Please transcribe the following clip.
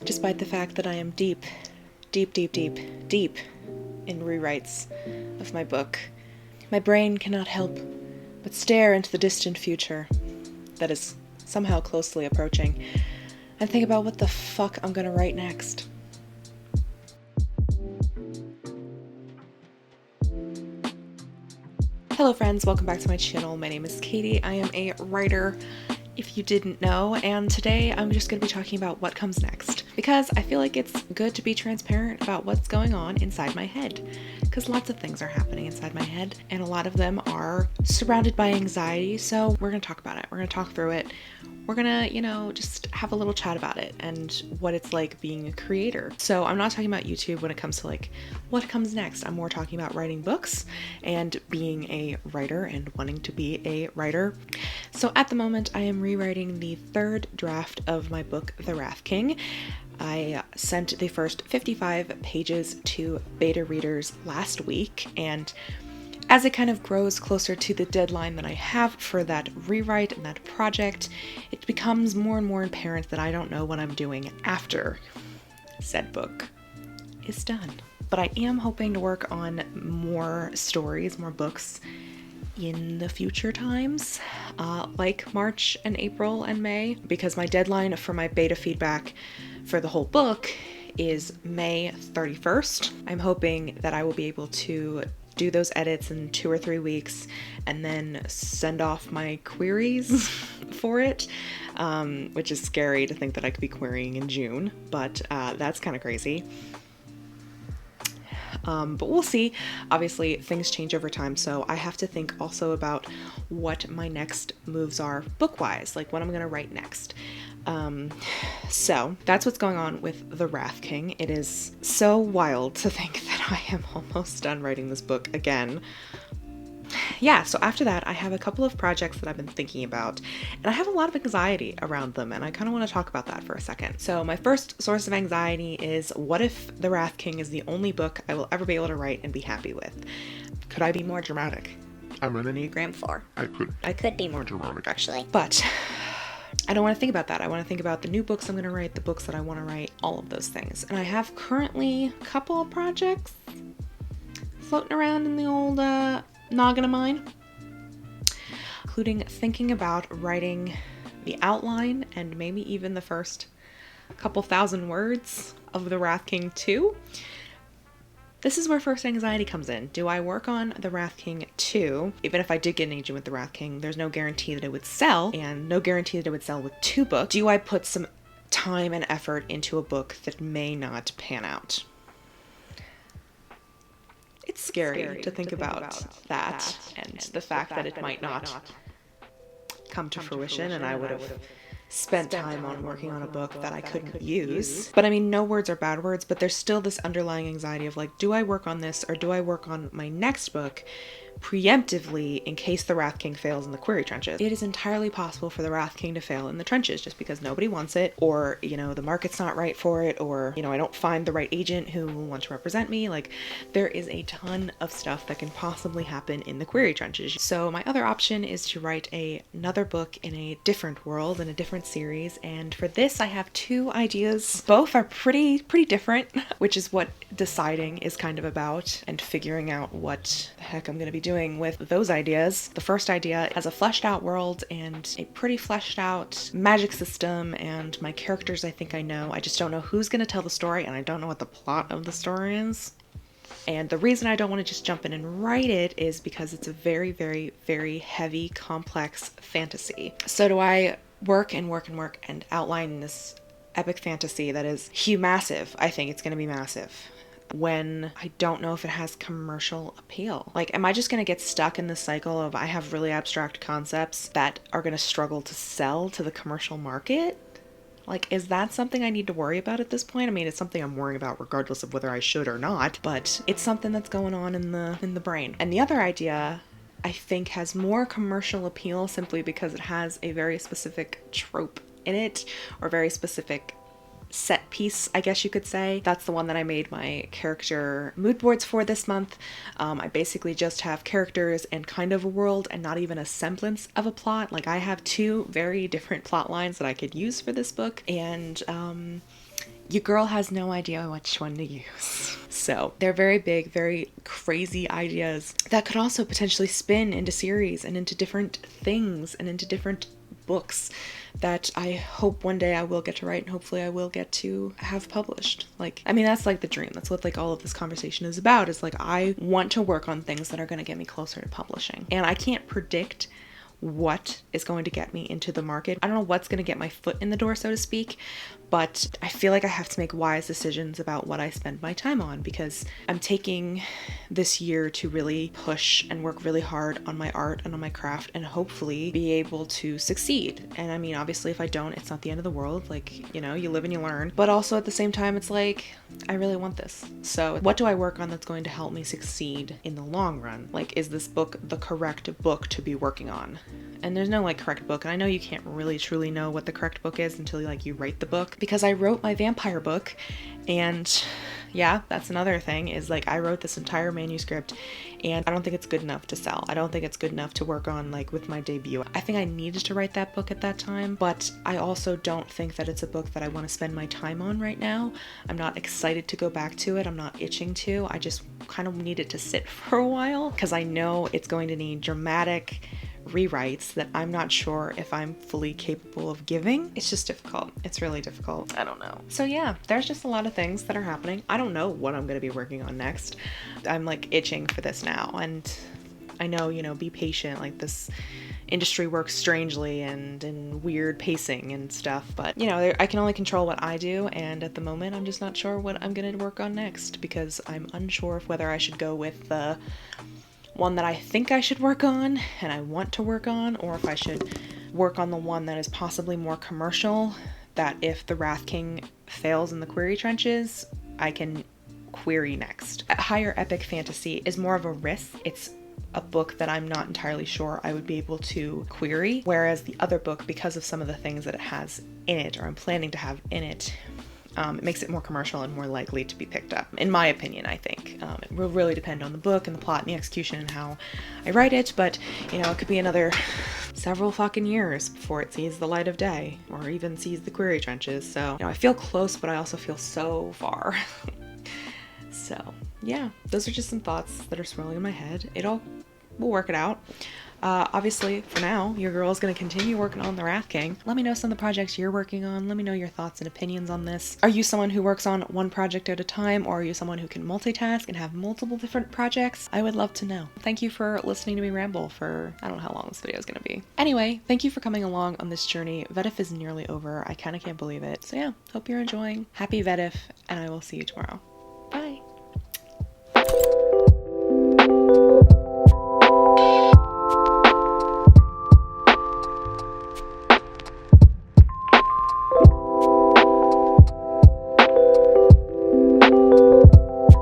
despite the fact that I am deep, deep, deep, deep, deep in rewrites of my book. My brain cannot help but stare into the distant future that is somehow closely approaching and think about what the fuck I'm gonna write next. Hello friends, welcome back to my channel. My name is Katie. I am a writer, if you didn't know, and today I'm just going to be talking about what comes next, because I feel like it's good to be transparent about what's going on inside my head, because lots of things are happening inside my head, and a lot of them are surrounded by anxiety, so we're going to talk about it. We're going to talk through it. We're gonna, just have a little chat about it and what it's like being a creator. So I'm not talking about YouTube when it comes to like what comes next. I'm more talking about writing books and being a writer and wanting to be a writer. So at the moment, I am rewriting the third draft of my book, The Wrath King. I sent the first 55 pages to beta readers last week, and as it kind of grows closer to the deadline that I have for that rewrite and that project, it becomes more and more apparent that I don't know what I'm doing after said book is done. But I am hoping to work on more stories, more books in the future times, like March and April and May, because my deadline for my beta feedback for the whole book is May 31st. I'm hoping that I will be able to do those edits in 2 or 3 weeks and then send off my queries for it, which is scary to think that I could be querying in June, but that's kind of crazy. But we'll see. Obviously, things change over time, so I have to think also about what my next moves are book-wise, like what I'm going to write next. So that's what's going on with The Wrath King. It is so wild to think that I am almost done writing this book again. Yeah, so after that, I have a couple of projects that I've been thinking about, and I have a lot of anxiety around them, and I kind of want to talk about that for a second. So my first source of anxiety is, what if The Wrath King is the only book I will ever be able to write and be happy with? Could I be more dramatic? I'm an Enneagram 4. I could be more dramatic, actually. But I don't want to think about that. I want to think about the new books I'm going to write, the books that I want to write, all of those things. And I have currently a couple of projects floating around in the old noggin of mine, including thinking about writing the outline and maybe even the first couple thousand words of The Wrath King 2. This is where first anxiety comes in. Do I work on The Wrath King 2? Even if I did get an agent with The Wrath King, there's no guarantee that it would sell, and no guarantee that it would sell with 2 books. Do I put some time and effort into a book that may not pan out? It's scary to think about that and the fact that it might not come to fruition, and I would have spent time on working on a book that I couldn't use. But I mean, no words are bad words, but there's still this underlying anxiety of like, do I work on this or do I work on my next book preemptively in case The Wrath King fails in the query trenches? It is entirely possible for The Wrath King to fail in the trenches just because nobody wants it, or, the market's not right for it, or, I don't find the right agent who will want to represent me. Like, there is a ton of stuff that can possibly happen in the query trenches. So my other option is to write another book in a different world, in a different series, and for this I have 2 ideas. Both are pretty different, which is what deciding is kind of about, and figuring out what the heck I'm going to be doing with those ideas. The first idea has a fleshed out world and a pretty fleshed out magic system, and my characters I think I know. I just don't know who's going to tell the story, and I don't know what the plot of the story is. And the reason I don't want to just jump in and write it is because it's a very, very, very heavy, complex fantasy. So do I work and work and work and outline this epic fantasy that is massive? I think it's going to be massive, when I don't know if it has commercial appeal. Like, am I just going to get stuck in this cycle of I have really abstract concepts that are going to struggle to sell to the commercial market? Like, is that something I need to worry about at this point? I mean, it's something I'm worrying about regardless of whether I should or not, but it's something that's going on in the brain. And the other idea I think has more commercial appeal simply because it has a very specific trope in it, or very specific set piece, I guess you could say. That's the one that I made my character mood boards for this month. I basically just have characters and kind of a world and not even a semblance of a plot. Like, I have 2 very different plot lines that I could use for this book, and your girl has no idea which one to use. So they're very big, very crazy ideas that could also potentially spin into series and into different things and into different books that I hope one day I will get to write, and hopefully I will get to have published. Like, I mean, that's like the dream. That's what like all of this conversation is about, is like I want to work on things that are going to get me closer to publishing. And I can't predict what is going to get me into the market. I don't know what's going to get my foot in the door, so to speak, but I feel like I have to make wise decisions about what I spend my time on, because I'm taking this year to really push and work really hard on my art and on my craft and hopefully be able to succeed. And I mean, obviously if I don't, it's not the end of the world. Like, you know, you live and you learn, but also at the same time, it's like, I really want this. So what do I work on that's going to help me succeed in the long run? Like, is this book the correct book to be working on? And there's no like correct book, and I know you can't really truly know what the correct book is until like you write the book, because I wrote my vampire book, and yeah, that's another thing, is like I wrote this entire manuscript and I don't think it's good enough to sell. I don't think it's good enough to work on like with my debut. I think I needed to write that book at that time, but I also don't think that it's a book that I want to spend my time on right now. I'm not excited to go back to it. I'm not itching to. I just kind of need it to sit for a while, because I know it's going to need dramatic rewrites that I'm not sure if I'm fully capable of giving. It's just difficult. It's really difficult. I don't know. So yeah, there's just a lot of things that are happening. I don't know what I'm going to be working on next. I'm like itching for this now, and I know, you know, be patient. Like, this industry works strangely and in weird pacing and stuff, but you know, I can only control what I do, and at the moment I'm just not sure what I'm going to work on next, because I'm unsure of whether I should go with the one that I think I should work on and I want to work on, or if I should work on the one that is possibly more commercial, that if the Wrath King fails in the query trenches, I can query next. Higher epic fantasy is more of a risk. It's a book that I'm not entirely sure I would be able to query, whereas the other book, because of some of the things that it has in it, or I'm planning to have in it, it makes it more commercial and more likely to be picked up, in my opinion. I think it will really depend on the book and the plot and the execution and how I write it, but you know, it could be another several fucking years before it sees the light of day, or even sees the query trenches. So, you know, I feel close, but I also feel so far. So yeah, those are just some thoughts that are swirling in my head. We'll work it out. Obviously, for now, your girl is going to continue working on the Wrath King. Let me know some of the projects you're working on. Let me know your thoughts and opinions on this. Are you someone who works on one project at a time, or are you someone who can multitask and have multiple different projects? I would love to know. Thank you for listening to me ramble for, I don't know how long this video is going to be. Anyway, thank you for coming along on this journey. Vedif is nearly over. I kind of can't believe it. So yeah, hope you're enjoying. Happy Vedif, and I will see you tomorrow.